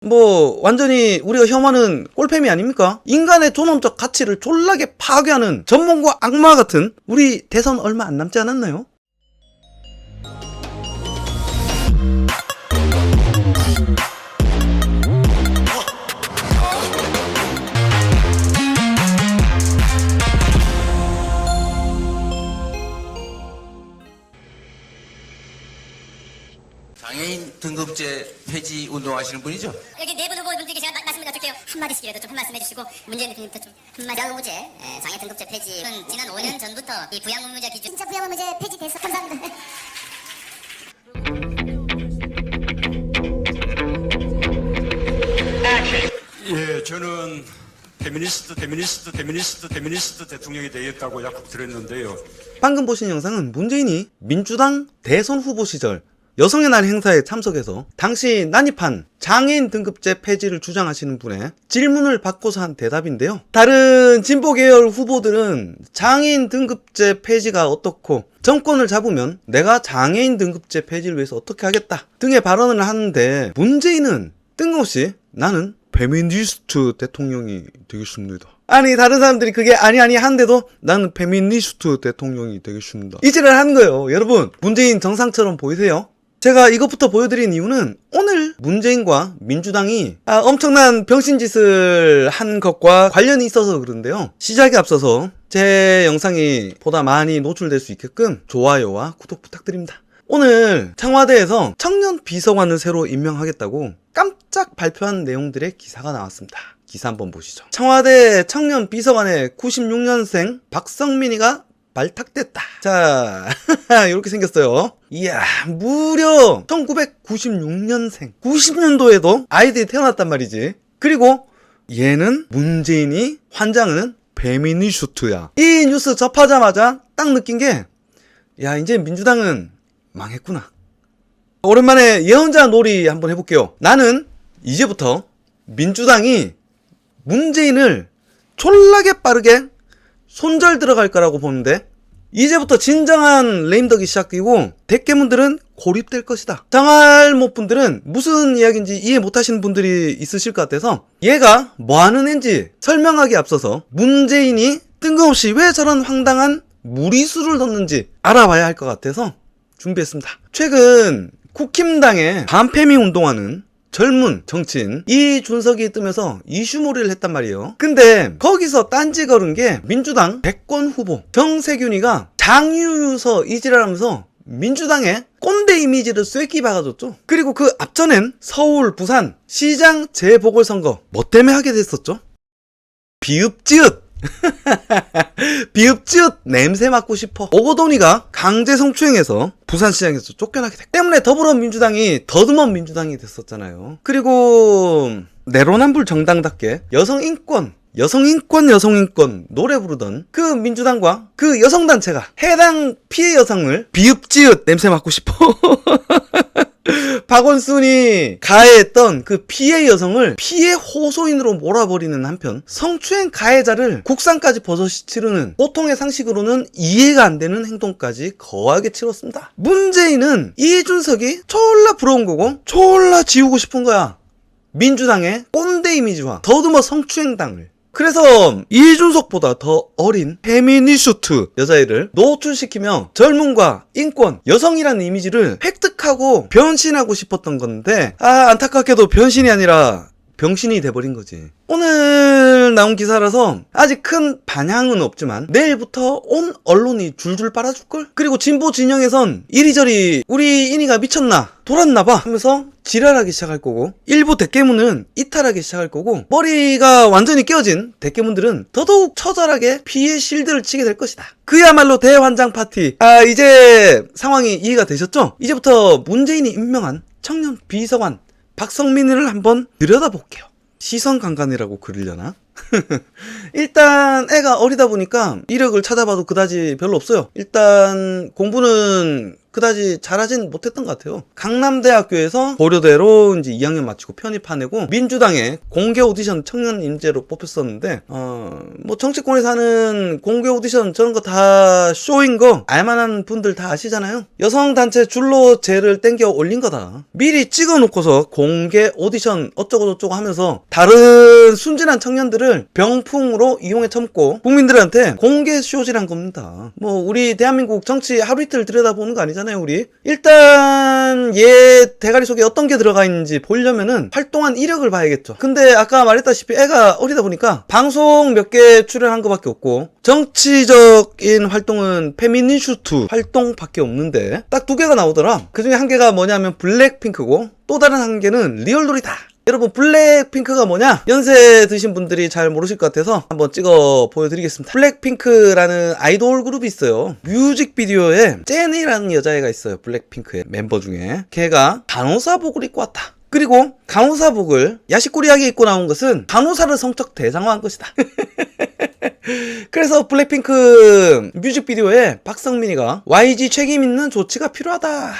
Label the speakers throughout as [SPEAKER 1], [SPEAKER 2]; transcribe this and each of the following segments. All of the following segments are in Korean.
[SPEAKER 1] 뭐 완전히 우리가 혐오하는 꼴팸이 아닙니까? 인간의 존엄적 가치를 졸라게 파괴하는 전문가 악마 같은 우리 대선 얼마 안 남지 않았나요?
[SPEAKER 2] 장애인 등급제 폐지 운동하시는 분이죠?
[SPEAKER 3] 여기 네 분 후보분들께 제가 말씀을 드릴게요. 한마디씩이라도 좀 한 말씀 해주시고 문재인 대통령부터 좀 한마디. 부양의무제 장애 등급제 폐지는 지난 5년 전부터 이 부양의무제 기준 진짜 부양의무제 폐지돼서 감사합니다.
[SPEAKER 4] 예, 저는 페미니스트 대통령이 되겠다고 약속드렸는데요.
[SPEAKER 1] 방금 보신 영상은 문재인이 민주당 대선 후보 시절 여성의 날 행사에 참석해서 당시 난입한 장애인 등급제 폐지를 주장하시는 분의 질문을 받고서 한 대답인데요. 다른 진보 계열 후보들은 장애인 등급제 폐지가 어떻고 정권을 잡으면 내가 장애인 등급제 폐지를 위해서 어떻게 하겠다 등의 발언을 하는데, 문재인은 뜬금없이 나는 페미니스트 대통령이 되겠습니다. 아니, 다른 사람들이 그게 아니 하는데도 나는 페미니스트 대통령이 되겠습니다. 이지를 하는 거예요. 여러분, 문재인 정상처럼 보이세요? 제가 이것부터 보여드린 이유는 오늘 문재인과 민주당이 엄청난 병신짓을 한 것과 관련이 있어서 그런데요. 시작에 앞서서 제 영상이 보다 많이 노출될 수 있게끔 좋아요와 구독 부탁드립니다. 오늘 청와대에서 청년 비서관을 새로 임명하겠다고 깜짝 발표한 내용들의 기사가 나왔습니다. 기사 한번 보시죠. 청와대 청년 비서관의 96년생 박성민이가 발탁됐다. 자, 이렇게 생겼어요. 이야, 무려 1996년생. 90년도에도 아이들이 태어났단 말이지. 그리고 얘는 문재인이 환장은 페미니스트야. 이 뉴스 접하자마자 딱 느낀 게, 야, 이제 민주당은 망했구나. 오랜만에 예언자 놀이 한번 해볼게요. 나는 이제부터 민주당이 문재인을 졸라게 빠르게 손절 들어갈 거라고 보는데, 이제부터 진정한 레임덕이 시작되고 대깨문들은 고립될 것이다. 장할못분들은 무슨 이야기인지 이해 못하시는 분들이 있으실 것 같아서 얘가 뭐하는 앤지 설명하기에 앞서서 문재인이 뜬금없이 왜 저런 황당한 무리수를 넣는지 알아봐야 할 것 같아서 준비했습니다. 최근 국힘당에 반페미 운동하는 젊은 정치인 이준석이 뜨면서 이슈몰이를 했단 말이에요. 근데 거기서 딴지 걸은 게 민주당 대권 후보 정세균이가 장유유서 이지랄하면서 민주당의 꼰대 이미지를 쐐기 박아줬죠. 그리고 그 앞전엔 서울, 부산 시장 재보궐선거 뭐 때문에 하게 됐었죠? 비읍지읒 비읍지읒 냄새 맡고 싶어. 오거돈이가 강제 성추행해서 부산시장에서 쫓겨나게 됐기 때문에 더불어민주당이 더듬어 민주당이 됐었잖아요. 그리고 내로남불 정당답게 여성인권 노래 부르던 그 민주당과 그 여성단체가 해당 피해 여성을 비읍지읒 냄새 맡고 싶어 박원순이 가해했던 그 피해 여성을 피해 호소인으로 몰아버리는 한편 성추행 가해자를 국상까지 버젓이 치르는 보통의 상식으로는 이해가 안 되는 행동까지 거하게 치렀습니다. 문재인은 이준석이 졸라 부러운 거고 졸라 지우고 싶은 거야. 민주당의 꼰대 이미지와 더듬어 성추행당을. 그래서 이준석보다 더 어린 페미니스트 여자애를 노출시키며 젊음과 인권, 여성이라는 이미지를 획득하고 변신하고 싶었던 건데, 안타깝게도 변신이 아니라 병신이 돼버린 거지. 오늘 나온 기사라서 아직 큰 반향은 없지만 내일부터 온 언론이 줄줄 빨아줄걸? 그리고 진보 진영에선 이리저리 우리 인이가 미쳤나? 돌았나봐 하면서 지랄하기 시작할 거고, 일부 대깨문은 이탈하기 시작할 거고, 머리가 완전히 깨어진 대깨문들은 더더욱 처절하게 피해 실드를 치게 될 것이다. 그야말로 대환장 파티. 이제 상황이 이해가 되셨죠? 이제부터 문재인이 임명한 청년 비서관 박성민을 한번 들여다볼게요. 시선강간이라고 그러려나? 일단 애가 어리다 보니까 이력을 찾아봐도 그다지 별로 없어요. 일단 공부는 그다지 잘하진 못했던 것 같아요. 강남대학교에서 고려대로 이제 2학년 마치고 편입하내고 민주당에 공개 오디션 청년 인재로 뽑혔었는데 뭐 정치권에서 하는 공개 오디션 저런 거 다 쇼인 거 알만한 분들 다 아시잖아요. 여성단체 줄로 쟤를 땡겨 올린 거다. 미리 찍어놓고서 공개 오디션 어쩌고저쩌고 하면서 다른 순진한 청년들을 병풍으로 이용해 처먹고 국민들한테 공개 쇼질한 겁니다. 뭐 우리 대한민국 정치 하루 이틀 들여다보는 거 아니잖아요. 우리 일단 얘 대가리 속에 어떤 게 들어가 있는지 보려면은 활동한 이력을 봐야겠죠. 근데 아까 말했다시피 애가 어리다 보니까 방송 몇 개 출연한 거밖에 없고 정치적인 활동은 페미니슈트 활동밖에 없는데 딱 2개가 나오더라. 그 중에 한 개가 뭐냐면 블랙핑크고 또 다른 한 개는 리얼돌이다. 여러분 블랙핑크가 뭐냐? 연세 드신 분들이 잘 모르실 것 같아서 한번 찍어 보여드리겠습니다. 블랙핑크라는 아이돌 그룹이 있어요. 뮤직비디오에 제니라는 여자애가 있어요. 블랙핑크의 멤버 중에. 걔가 간호사복을 입고 왔다. 그리고 간호사복을 야식꾸리하게 입고 나온 것은 간호사를 성적 대상화한 것이다. 그래서 블랙핑크 뮤직비디오에 박성민이가 YG 책임 있는 조치가 필요하다.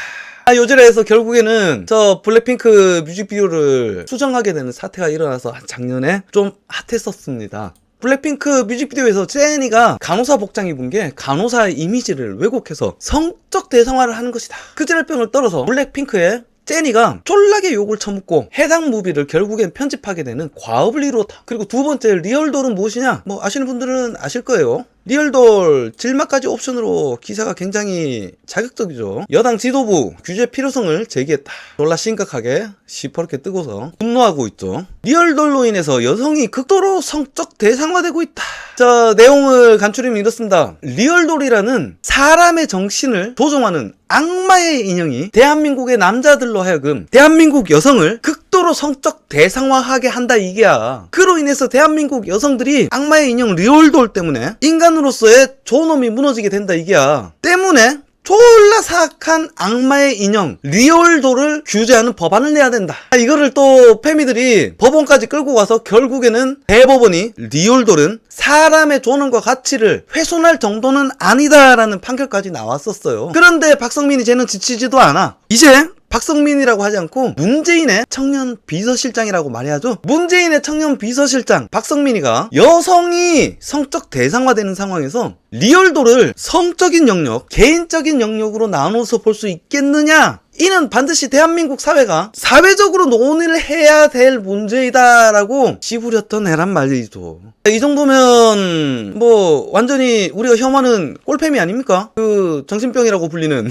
[SPEAKER 1] 요지라해서 결국에는 저 블랙핑크 뮤직비디오를 수정하게 되는 사태가 일어나서 작년에 좀 핫했었습니다. 블랙핑크 뮤직비디오에서 제니가 간호사 복장 입은 게 간호사의 이미지를 왜곡해서 성적 대상화를 하는 것이다. 그 지랄병을 떨어서 블랙핑크의 제니가 쫄라게 욕을 처먹고 해당 무비를 결국엔 편집하게 되는 과업을 이루었다. 그리고 두 번째 리얼돌은 무엇이냐? 뭐 아시는 분들은 아실 거예요. 리얼돌 질막까지 옵션으로 기사가 굉장히 자극적이죠. 여당 지도부 규제 필요성을 제기했다. 졸라 심각하게 시퍼렇게 뜨고서 분노하고 있죠. 리얼돌로 인해서 여성이 극도로 성적 대상화되고 있다. 자, 내용을 간추리면 이렇습니다. 리얼돌이라는 사람의 정신을 조종하는 악마의 인형이 대한민국의 남자들로 하여금 대한민국 여성을 극도로 성적 대상화하게 한다 이게야. 그로 인해서 대한민국 여성들이 악마의 인형 리얼돌 때문에 인간으로서의 존엄이 무너지게 된다 이게야. 때문에 졸라 사악한 악마의 인형 리얼돌을 규제하는 법안을 내야 된다. 이거를 또 페미들이 법원까지 끌고 가서 결국에는 대법원이 리얼돌은 사람의 존엄과 가치를 훼손할 정도는 아니다라는 판결까지 나왔었어요. 그런데 박성민이 쟤는 지치지도 않아. 이제 박성민이라고 하지 않고 문재인의 청년 비서실장이라고 말해야죠. 문재인의 청년 비서실장 박성민이가 여성이 성적 대상화되는 상황에서 리얼돌을 성적인 영역, 개인적인 영역으로 나눠서 볼 수 있겠느냐? 이는 반드시 대한민국 사회가 사회적으로 논의를 해야 될 문제이다라고 씨부렸던 애란 말이죠. 이 정도면 뭐 완전히 우리가 혐오하는 꼴팸이 아닙니까? 그 정신병이라고 불리는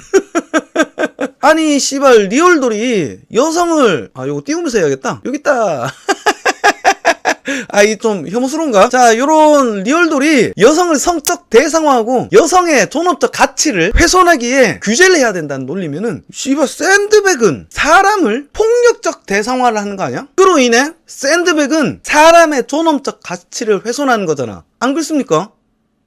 [SPEAKER 1] 아니 씨발 리얼돌이 여성을 요거 띄우면서 해야겠다. 여기 있다. 이 좀 혐오스러운가? 자, 요런 리얼돌이 여성을 성적 대상화하고 여성의 존엄적 가치를 훼손하기에 규제를 해야 된다는 논리면은 씨발 샌드백은 사람을 폭력적 대상화를 하는 거 아니야? 그로 인해 샌드백은 사람의 존엄적 가치를 훼손하는 거잖아. 안 그렇습니까?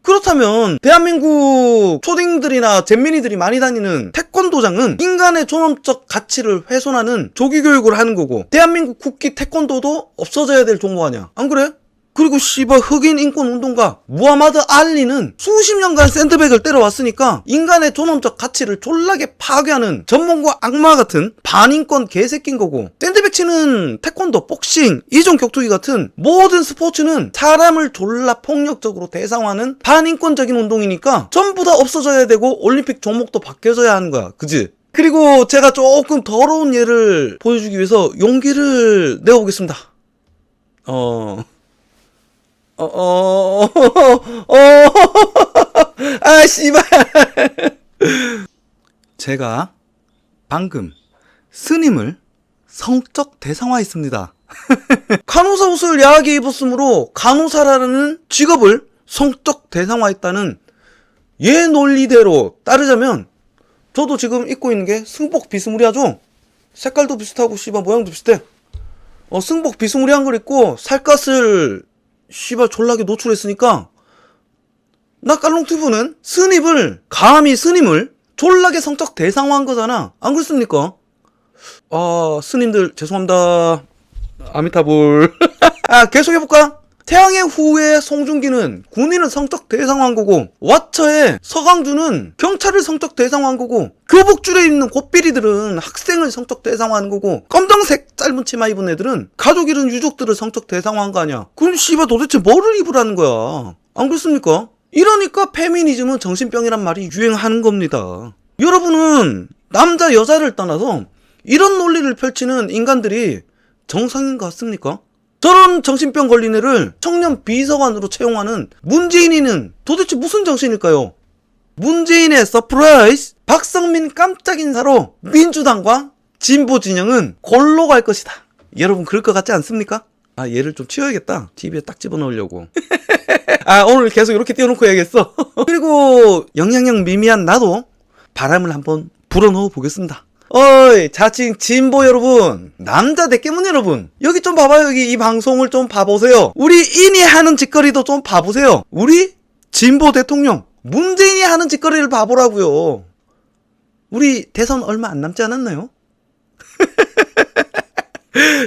[SPEAKER 1] 그렇다면 대한민국 초딩들이나 잼민이들이 많이 다니는 태권도장은 인간의 존엄적 가치를 훼손하는 조기교육을 하는 거고 대한민국 국기 태권도도 없어져야 될 종목 아니야. 안 그래? 그리고 씨발 흑인 인권 운동가 무하마드 알리는 수십 년간 샌드백을 때려왔으니까 인간의 존엄적 가치를 졸라게 파괴하는 전문가 악마 같은 반인권 개새끼인 거고 샌드백 치는 태권도, 복싱, 이종 격투기 같은 모든 스포츠는 사람을 졸라 폭력적으로 대상화하는 반인권적인 운동이니까 전부 다 없어져야 되고 올림픽 종목도 바뀌어져야 하는 거야. 그지? 그리고 제가 조금 더러운 예를 보여주기 위해서 용기를 내어보겠습니다. 씨발. 제가 방금 스님을 성적 대상화했습니다. 간호사 옷을 야하게 입었으므로 간호사라는 직업을 성적 대상화했다는 얘 논리대로 따르자면 저도 지금 입고 있는 게 승복 비스무리하죠? 색깔도 비슷하고 씨발 모양도 비슷해. 승복 비스무리한 걸 입고 살갗을 씨발 졸라게 노출했으니까 나 깔롱튜브는 감히 스님을 졸라게 성적 대상화한 거잖아. 안 그렇습니까? 스님들 죄송합니다. 아미타불. 계속 해볼까? 태양의 후예 송중기는 군인을 성적 대상화한거고, 왓처의 서강준은 경찰을 성적 대상화한거고, 교복줄에 입는 곱비리들은 학생을 성적 대상화한거고, 검정색 짧은 치마 입은 애들은 가족 잃은 유족들을 성적 대상화한 거 아니야. 그럼 씨발 도대체 뭐를 입으라는 거야? 안 그렇습니까? 이러니까 페미니즘은 정신병이란 말이 유행하는 겁니다. 여러분은 남자 여자를 떠나서 이런 논리를 펼치는 인간들이 정상인 것 같습니까? 저런 정신병 걸린 애를 청년 비서관으로 채용하는 문재인이는 도대체 무슨 정신일까요? 문재인의 서프라이즈! 박성민 깜짝 인사로 민주당과 진보 진영은 골로 갈 것이다. 여러분 그럴 것 같지 않습니까? 아, 얘를 좀 치워야겠다. TV에 딱 집어넣으려고. 아, 오늘 계속 이렇게 띄워놓고 해야겠어. 그리고 영향력 미미한 나도 바람을 한번 불어넣어 보겠습니다. 어이, 자칭 진보 여러분, 남자 대깨문 여러분, 여기 좀 봐봐요. 여기 이 방송을 좀 봐보세요. 우리 인이 하는 짓거리도 좀 봐보세요. 우리 진보 대통령 문재인이 하는 짓거리를 봐보라고요. 우리 대선 얼마 안 남지 않았나요?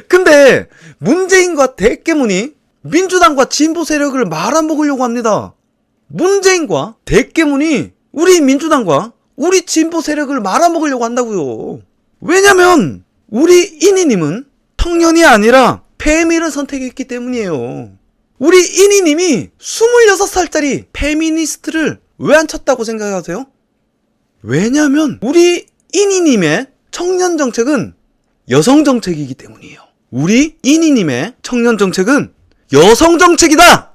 [SPEAKER 1] 근데 문재인과 대깨문이 민주당과 진보 세력을 말아먹으려고 합니다. 문재인과 대깨문이 우리 민주당과 우리 진보 세력을 말아먹으려고 한다고요. 왜냐면 우리 이니님은 청년이 아니라 페미를 선택했기 때문이에요. 우리 이니님이 26살짜리 페미니스트를 왜 안 쳤다고 생각하세요? 왜냐면 우리 이니님의 청년 정책은 여성 정책이기 때문이에요. 우리 이니님의 청년 정책은 여성 정책이다!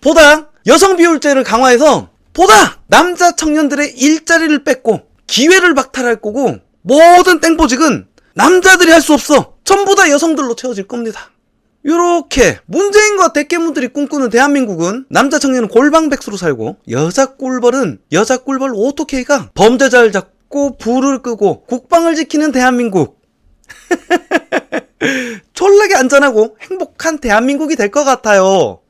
[SPEAKER 1] 보다 여성 비율제를 강화해서 보다 남자 청년들의 일자리를 뺏고 기회를 박탈할 거고, 모든 땡보직은 남자들이 할 수 없어. 전부 다 여성들로 채워질 겁니다. 요렇게 문재인과 대깨문들이 꿈꾸는 대한민국은 남자 청년은 골방백수로 살고, 여자 꿀벌은 여자 꿀벌 오토케이가 범죄자를 잡고 불을 끄고 국방을 지키는 대한민국. 졸라게 안전하고 행복한 대한민국이 될 것 같아요.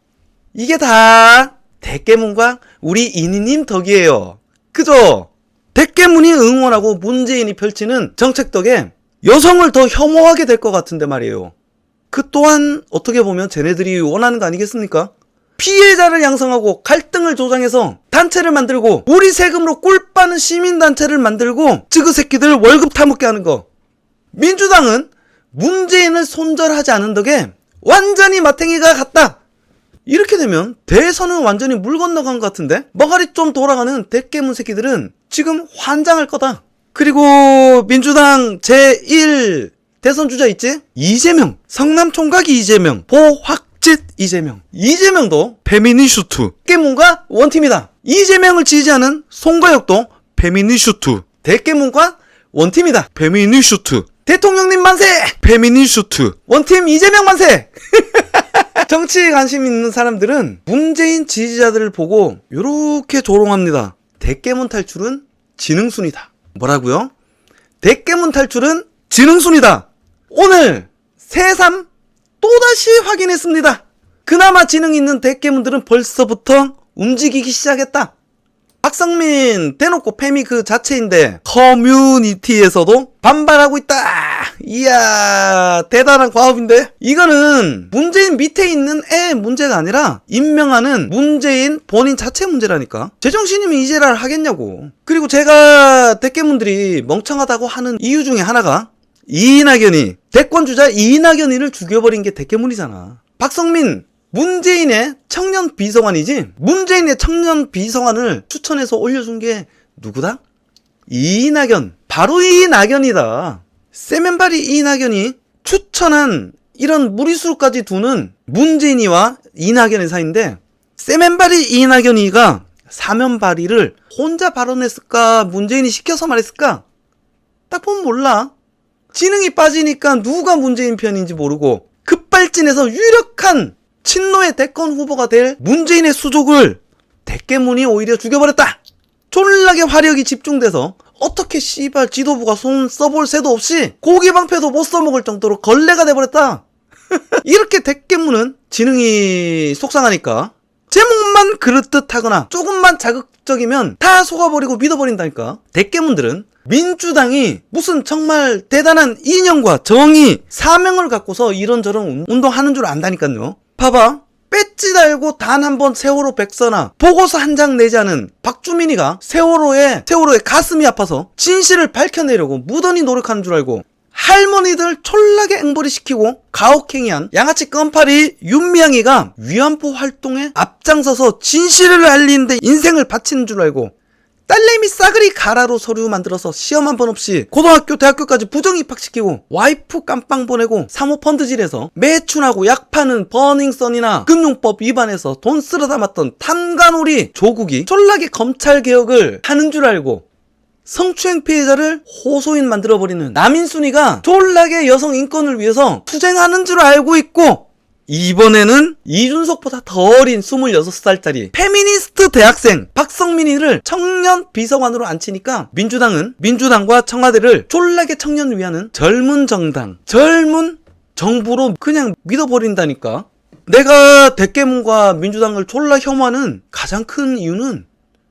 [SPEAKER 1] 이게 다 대깨문과 우리 이니님 덕이에요. 그죠? 대깨문이 응원하고 문재인이 펼치는 정책 덕에 여성을 더 혐오하게 될 것 같은데 말이에요. 그 또한 어떻게 보면 쟤네들이 원하는 거 아니겠습니까? 피해자를 양성하고 갈등을 조장해서 단체를 만들고 우리 세금으로 꿀 빠는 시민단체를 만들고 찌그새끼들 월급 타먹게 하는 거. 민주당은 문재인을 손절하지 않은 덕에 완전히 마탱이가 갔다. 이렇게 되면 대선은 완전히 물 건너간 것 같은데, 머가리 좀 돌아가는 대깨문 새끼들은 지금 환장할 거다. 그리고 민주당 제1 대선 주자 있지? 이재명, 성남 총각이 이재명, 보확짓 이재명. 이재명도 페미니슈트, 대깨문과 원팀이다. 이재명을 지지하는 송가혁도 페미니슈트, 대깨문과 원팀이다. 페미니슈트. 대통령님 만세! 페미니슈트. 원팀 이재명 만세! 정치에 관심 있는 사람들은 문재인 지지자들을 보고 요렇게 조롱합니다. 대깨문 탈출은 지능순이다. 뭐라고요? 대깨문 탈출은 지능순이다. 오늘 새삼 또다시 확인했습니다. 그나마 지능 있는 대깨문들은 벌써부터 움직이기 시작했다. 박성민 대놓고 페미 그 자체인데 커뮤니티에서도 반발하고 있다. 이야, 대단한 과업인데? 이거는 문재인 밑에 있는 애 문제가 아니라 임명하는 문재인 본인 자체 문제라니까. 제정신이면 이제랄 하겠냐고. 그리고 제가 대깨문들이 멍청하다고 하는 이유 중에 하나가 이낙연이, 대권주자 이낙연이를 죽여버린 게 대깨문이잖아. 박성민 문재인의 청년 비서관이지, 문재인의 청년 비서관을 추천해서 올려준 게 누구다? 이낙연. 바로 이낙연이다. 세면발이 이낙연이 추천한 이런 무리수까지 두는 문재인이와 이낙연의 사이인데, 세면발이 이낙연이가 사면발이를 혼자 발언했을까, 문재인이 시켜서 말했을까? 딱 보면 몰라. 지능이 빠지니까 누가 문재인 편인지 모르고 급발진해서 유력한 친노의 대권 후보가 될 문재인의 수족을 대깨문이 오히려 죽여버렸다. 졸라게 화력이 집중돼서 어떻게 씨발 지도부가 손 써볼 새도 없이 고기방패도 못 써먹을 정도로 걸레가 돼버렸다. 이렇게 대깨문은 지능이 속상하니까 제목만 그럴듯하거나 조금만 자극적이면 다 속아버리고 믿어버린다니까. 대깨문들은 민주당이 무슨 정말 대단한 이념과 정의, 사명을 갖고서 이런저런 운동하는 줄 안다니까요. 봐봐. 찍지 달고 단 한 번 세월호 백서나 보고서 한 장 내지 않은 박주민이가 세월호에 가슴이 아파서 진실을 밝혀내려고 무던히 노력하는 줄 알고 할머니들 촐라게 앵벌이 시키고 가혹행위한 양아치 껌파리 윤미향이가 위안부 활동에 앞장서서 진실을 알리는데 인생을 바치는 줄 알고 딸내미 싸그리 가라로 서류 만들어서 시험 한 번 없이 고등학교 대학교까지 부정 입학시키고 와이프 깜빵 보내고 사모펀드질에서 매춘하고 약 파는 버닝썬이나 금융법 위반해서 돈 쓸어 담았던 탐관오리 조국이 쫄라게 검찰개혁을 하는 줄 알고 성추행 피해자를 호소인 만들어버리는 남인순이가 쫄라게 여성 인권을 위해서 투쟁하는 줄 알고 있고 이번에는 이준석보다 더 어린 26살짜리 페미니스트 대학생 박성민이를 청년 비서관으로 앉히니까 민주당과 청와대를 쫄라게 청년을 위하는 젊은 정당, 젊은 정부로 그냥 믿어버린다니까. 내가 대깨문과 민주당을 쫄라 혐오하는 가장 큰 이유는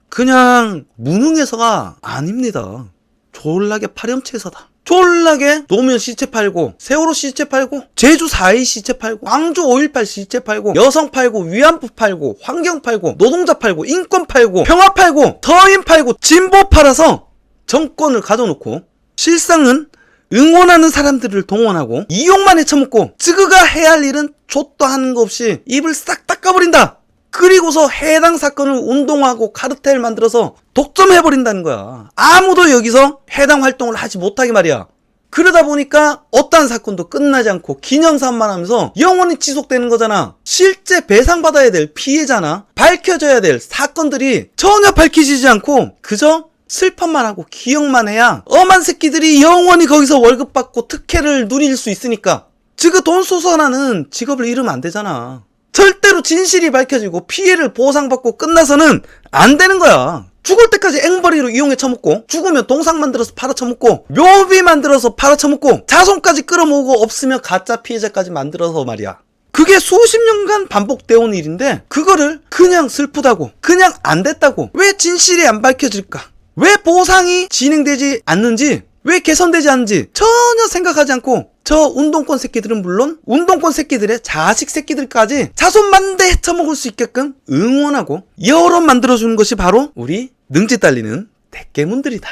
[SPEAKER 1] 그냥 무능해서가 아닙니다. 졸라게 파렴치해서다. 졸라게 노무현 시체 팔고 세월호 시체 팔고 제주 4.2 시체 팔고 광주 5.18 시체 팔고 여성 팔고 위안부 팔고 환경 팔고 노동자 팔고 인권 팔고 평화 팔고 터인 팔고 진보 팔아서 정권을 가져놓고 실상은 응원하는 사람들을 동원하고 이용만 해쳐먹고 지그가 해야 할 일은 좆도 하는 거 없이 입을 싹 닦아버린다. 그리고서 해당 사건을 운동하고 카르텔 만들어서 독점해버린다는 거야. 아무도 여기서 해당 활동을 하지 못하게 말이야. 그러다 보니까 어떠한 사건도 끝나지 않고 기념사만 하면서 영원히 지속되는 거잖아. 실제 배상받아야 될 피해자나 밝혀져야 될 사건들이 전혀 밝혀지지 않고 그저 슬픔만 하고 기억만 해야 엄한 새끼들이 영원히 거기서 월급 받고 특혜를 누릴 수 있으니까 지그 돈 쏘서나는 직업을 잃으면 안 되잖아. 절대로 진실이 밝혀지고 피해를 보상받고 끝나서는 안 되는 거야. 죽을 때까지 앵벌이로 이용해 처먹고 죽으면 동상 만들어서 팔아쳐먹고 묘비 만들어서 팔아쳐먹고 자손까지 끌어모으고 없으면 가짜 피해자까지 만들어서 말이야. 그게 수십 년간 반복되어 온 일인데 그거를 그냥 슬프다고 그냥 안 됐다고 왜 진실이 안 밝혀질까? 왜 보상이 진행되지 않는지 왜 개선되지 않는지 전혀 생각하지 않고 저 운동권 새끼들은 물론 운동권 새끼들의 자식 새끼들까지 자손만대 헤쳐먹을 수 있게끔 응원하고 여론 만들어주는 것이 바로 우리 능지 딸리는 대깨문들이다.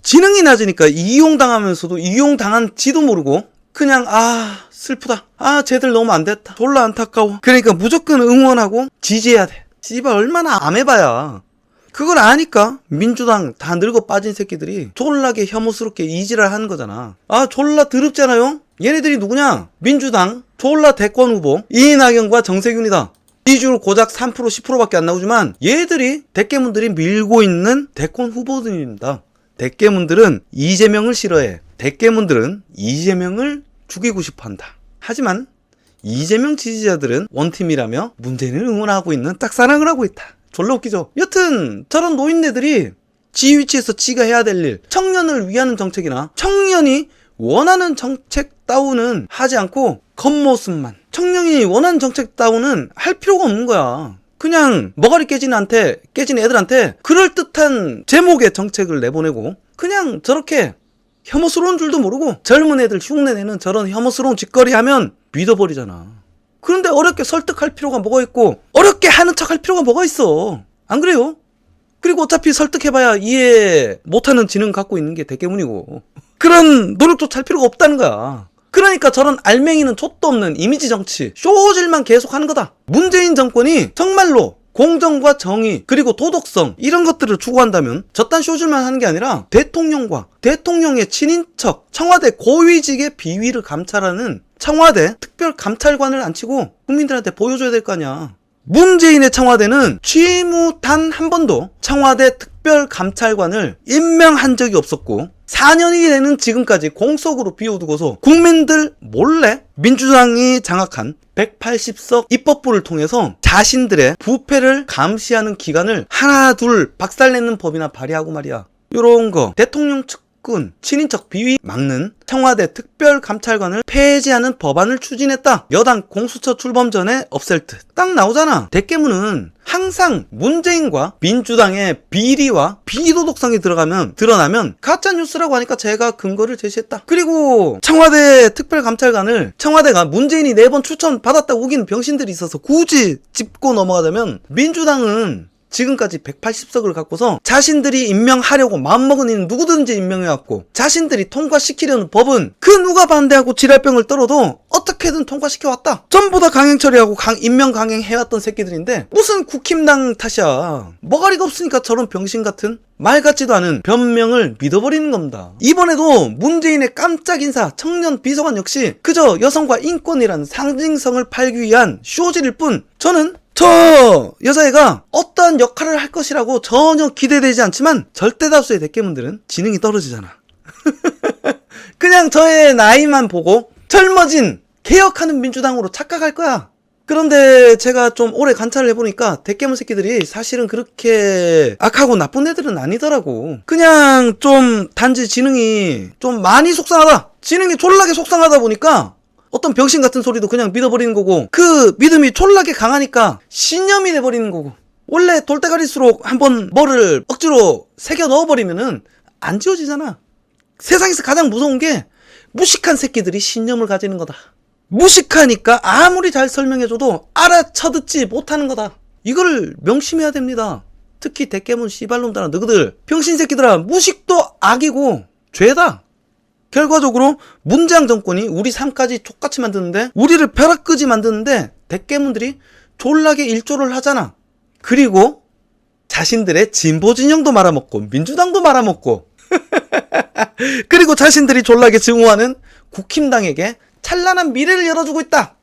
[SPEAKER 1] 지능이 낮으니까 이용당하면서도 이용당한지도 모르고 그냥 슬프다. 쟤들 너무 안 됐다. 졸라 안타까워. 그러니까 무조건 응원하고 지지해야 돼. 씨발 얼마나 암해봐야. 그걸 아니까 민주당 다 늙어 빠진 새끼들이 졸라게 혐오스럽게 이지랄 하는 거잖아. 졸라 더럽잖아요. 얘네들이 누구냐? 민주당 졸라 대권 후보 이낙연과 정세균이다. 비주얼 고작 3% 10%밖에 안 나오지만 얘들이 대깨문들이 밀고 있는 대권 후보들입니다. 대깨문들은 이재명을 싫어해. 대깨문들은 이재명을 죽이고 싶어한다. 하지만 이재명 지지자들은 원팀이라며 문재인을 응원하고 있는 짝사랑을 하고 있다. 졸라 웃기죠. 여튼 저런 노인네들이 지 위치에서 지가 해야 될 일, 청년을 위하는 정책이나 청년이 원하는 정책 따위는 하지 않고 겉모습만, 청년이 원하는 정책 따위는 할 필요가 없는 거야. 그냥 머가리 깨진 애들한테 그럴듯한 제목의 정책을 내보내고 그냥 저렇게 혐오스러운 줄도 모르고 젊은 애들 흉내내는 저런 혐오스러운 짓거리 하면 믿어버리잖아. 그런데 어렵게 설득할 필요가 뭐가 있고 어렵게 하는 척 할 필요가 뭐가 있어. 안 그래요? 그리고 어차피 설득해봐야 이해 못하는 지능 갖고 있는 게 대깨문이고 그런 노력조차 할 필요가 없다는 거야. 그러니까 저런 알맹이는 촛도 없는 이미지 정치 쇼질만 계속하는 거다. 문재인 정권이 정말로 공정과 정의 그리고 도덕성 이런 것들을 추구한다면 저딴 쇼질만 하는 게 아니라 대통령과 대통령의 친인척 청와대 고위직의 비위를 감찰하는 청와대 특별감찰관을 앉히고 국민들한테 보여줘야 될 거 아니야. 문재인의 청와대는 취임 후 단 한 번도 청와대 특별감찰관을 임명한 적이 없었고 4년이 되는 지금까지 공석으로 비워두고서 국민들 몰래 민주당이 장악한 180석 입법부를 통해서 자신들의 부패를 감시하는 기관을 하나 둘 박살내는 법이나 발의하고 말이야. 요런 거 대통령 측 측근, 친인척 비위 막는 청와대 특별감찰관을 폐지하는 법안을 추진했다. 여당 공수처 출범 전에 없앨 듯. 딱 나오잖아. 대깨문은 항상 문재인과 민주당의 비리와 비도덕성이 드러나면 가짜뉴스라고 하니까 제가 근거를 제시했다. 그리고 청와대 특별감찰관을 청와대가 문재인이 4번 추천받았다고 우기는 병신들이 있어서 굳이 짚고 넘어가자면, 민주당은 지금까지 180석을 갖고서 자신들이 임명하려고 마음먹은 이는 누구든지 임명해왔고, 자신들이 통과시키려는 법은 그 누가 반대하고 지랄병을 떨어도 어떻게든 통과시켜왔다. 전부 다 강행 처리하고 임명 강행해왔던 새끼들인데 무슨 국힘당 탓이야. 머가리가 없으니까 저런 병신같은 말 같지도 않은 변명을 믿어버리는 겁니다. 이번에도 문재인의 깜짝 인사 청년 비서관 역시 그저 여성과 인권이라는 상징성을 팔기 위한 쇼질일 뿐, 저는 저 여자애가 어떠한 역할을 할 것이라고 전혀 기대되지 않지만 절대 다수의 대깨문들은 지능이 떨어지잖아. 그냥 저의 나이만 보고 젊어진 개혁하는 민주당으로 착각할 거야. 그런데 제가 좀 오래 관찰을 해보니까 대깨문 새끼들이 사실은 그렇게 악하고 나쁜 애들은 아니더라고. 그냥 좀 단지 지능이 좀 많이 속상하다. 지능이 졸라게 속상하다 보니까 어떤 병신 같은 소리도 그냥 믿어버리는 거고, 그 믿음이 졸라게 강하니까 신념이 돼버리는 거고, 원래 돌대가리수록 한번 뭐를 억지로 새겨 넣어버리면은 안 지워지잖아. 세상에서 가장 무서운 게 무식한 새끼들이 신념을 가지는 거다. 무식하니까 아무리 잘 설명해줘도 알아쳐듣지 못하는 거다. 이거를 명심해야 됩니다. 특히 대깨문 씨발놈들아, 너희들 병신 새끼들아, 무식도 악이고 죄다. 결과적으로 문재인 정권이 우리 삶까지 족같이 만드는데, 우리를 벼락끄지 만드는데 대깨문들이 졸라게 일조를 하잖아. 그리고 자신들의 진보 진영도 말아먹고 민주당도 말아먹고 그리고 자신들이 졸라게 증오하는 국힘당에게 찬란한 미래를 열어주고 있다.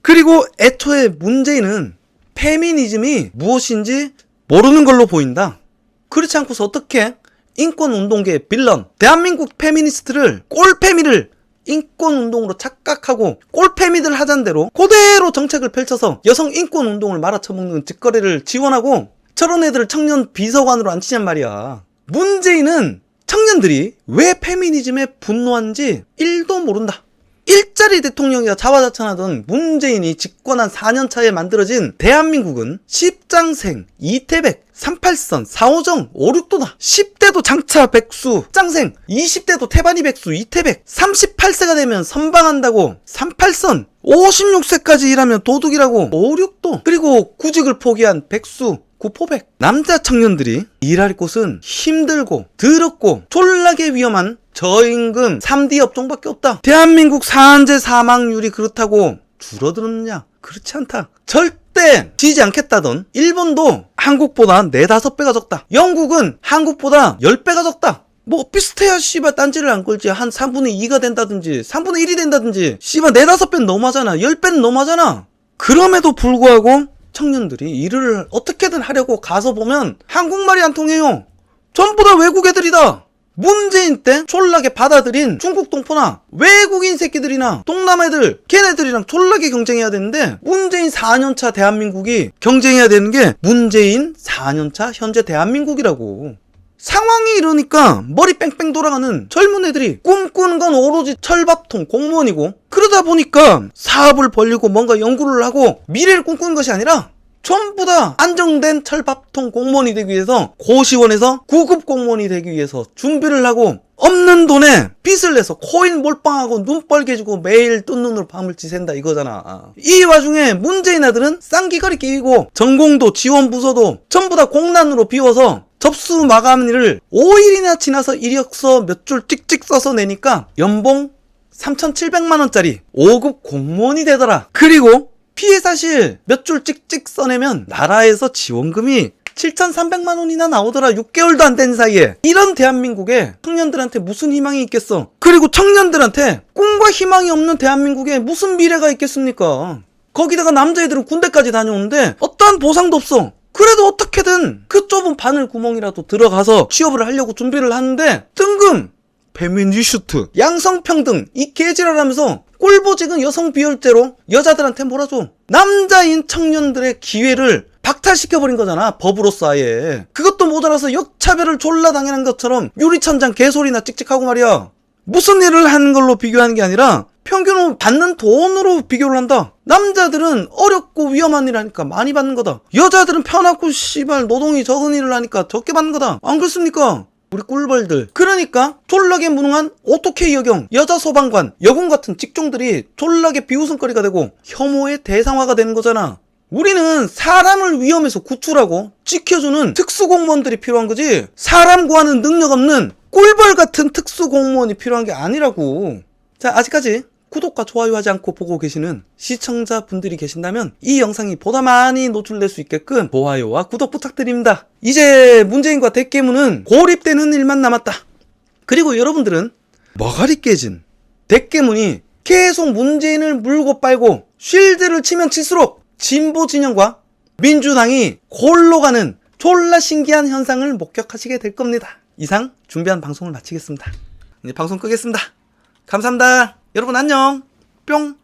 [SPEAKER 1] 그리고 애초에 문재인은 페미니즘이 무엇인지 모르는 걸로 보인다. 그렇지 않고서 어떻게 인권운동계의 빌런, 대한민국 페미니스트를 꼴페미를 인권운동으로 착각하고 꼴페미들 하자는 대로 그대로 정책을 펼쳐서 여성 인권운동을 말아쳐먹는 짓거리를 지원하고 저런 애들을 청년 비서관으로 앉히냔 말이야. 문재인은 청년들이 왜 페미니즘에 분노한지 1도 모른다. 일자리 대통령이라 자화자찬하던 문재인이 집권한 4년차에 만들어진 대한민국은 10장생, 이태백, 38선, 4호정, 5,6도다. 10대도 장차 백수, 짱생, 20대도 태반이 백수, 이태백, 38세가 되면 선방한다고 38선, 56세까지 일하면 도둑이라고 5,6도. 그리고 구직을 포기한 백수, 구포백. 남자 청년들이 일할 곳은 힘들고 더럽고 졸라게 위험한 저임금 3D 업종밖에 없다. 대한민국 산재 사망률이 그렇다고 줄어들었느냐? 그렇지 않다. 절대 지지 않겠다던 일본도 한국보다 4-5배가 적다. 영국은 한국보다 10배가 적다. 뭐 비슷해야 씨발 딴지를 안 걸지. 한 3분의 2가 된다든지 3분의 1이 된다든지 씨발 4-5배는 너무하잖아. 10배는 너무하잖아. 그럼에도 불구하고 청년들이 일을 어떻게든 하려고 가서 보면 한국말이 안 통해요. 전부 다 외국 애들이다. 문재인 때 졸라게 받아들인 중국 동포나 외국인 새끼들이나 동남 애들, 걔네들이랑 졸라게 경쟁해야 되는데, 문재인 4년차 대한민국이 경쟁해야 되는 게 문재인 4년차 현재 대한민국이라고. 상황이 이러니까 머리 뺑뺑 돌아가는 젊은 애들이 꿈꾸는 건 오로지 철밥통 공무원이고, 그러다 보니까 사업을 벌리고 뭔가 연구를 하고 미래를 꿈꾸는 것이 아니라 전부 다 안정된 철밥통 공무원이 되기 위해서, 고시원에서 9급 공무원이 되기 위해서 준비를 하고, 없는 돈에 빚을 내서 코인 몰빵하고 눈 빨개지고 매일 뜬 눈으로 밤을 지샌다 이거잖아. 이 와중에 문재인 아들은 쌍기거리 끼고 전공도 지원 부서도 전부 다 공란으로 비워서 접수 마감일을 5일이나 지나서 이력서 몇 줄 찍찍 써서 내니까 연봉 3,700만원짜리 5급 공무원이 되더라. 그리고 피해 사실 몇 줄 찍찍 써내면 나라에서 지원금이 7,300만 원이나 나오더라. 6개월도 안 된 사이에. 이런 대한민국에 청년들한테 무슨 희망이 있겠어. 그리고 청년들한테 꿈과 희망이 없는 대한민국에 무슨 미래가 있겠습니까. 거기다가 남자애들은 군대까지 다녀오는데 어떠한 보상도 없어. 그래도 어떻게든 그 좁은 바늘 구멍이라도 들어가서 취업을 하려고 준비를 하는데, 뜬금 페미니스트, 양성평등 이 개지랄하면서 꼴보직은 여성 비율제로 여자들한테 몰아줘. 남자인 청년들의 기회를 박탈시켜버린 거잖아. 법으로서 아예. 그것도 모자라서 역차별을 졸라 당연한 것처럼 유리천장 개소리나 찍찍하고 말이야. 무슨 일을 하는 걸로 비교하는 게 아니라 평균 받는 돈으로 비교를 한다. 남자들은 어렵고 위험한 일 하니까 많이 받는 거다. 여자들은 편하고 씨발 노동이 적은 일을 하니까 적게 받는 거다. 안 그렇습니까? 우리 꿀벌들. 그러니까 졸라게 무능한 오토케이 여경, 여자 소방관, 여군 같은 직종들이 졸라게 비웃음거리가 되고 혐오의 대상화가 되는 거잖아. 우리는 사람을 위험에서 구출하고 지켜주는 특수공무원들이 필요한 거지, 사람 구하는 능력 없는 꿀벌 같은 특수공무원이 필요한 게 아니라고. 자, 아직까지 구독과 좋아요 하지 않고 보고 계시는 시청자분들이 계신다면 이 영상이 보다 많이 노출될 수 있게끔 좋아요와 구독 부탁드립니다. 이제 문재인과 대깨문은 고립되는 일만 남았다. 그리고 여러분들은 머가리 깨진 대깨문이 계속 문재인을 물고 빨고 쉴드를 치면 칠수록 진보 진영과 민주당이 골로 가는 졸라 신기한 현상을 목격하시게 될 겁니다. 이상 준비한 방송을 마치겠습니다. 이제 방송 끄겠습니다. 감사합니다. 여러분 안녕. 뿅.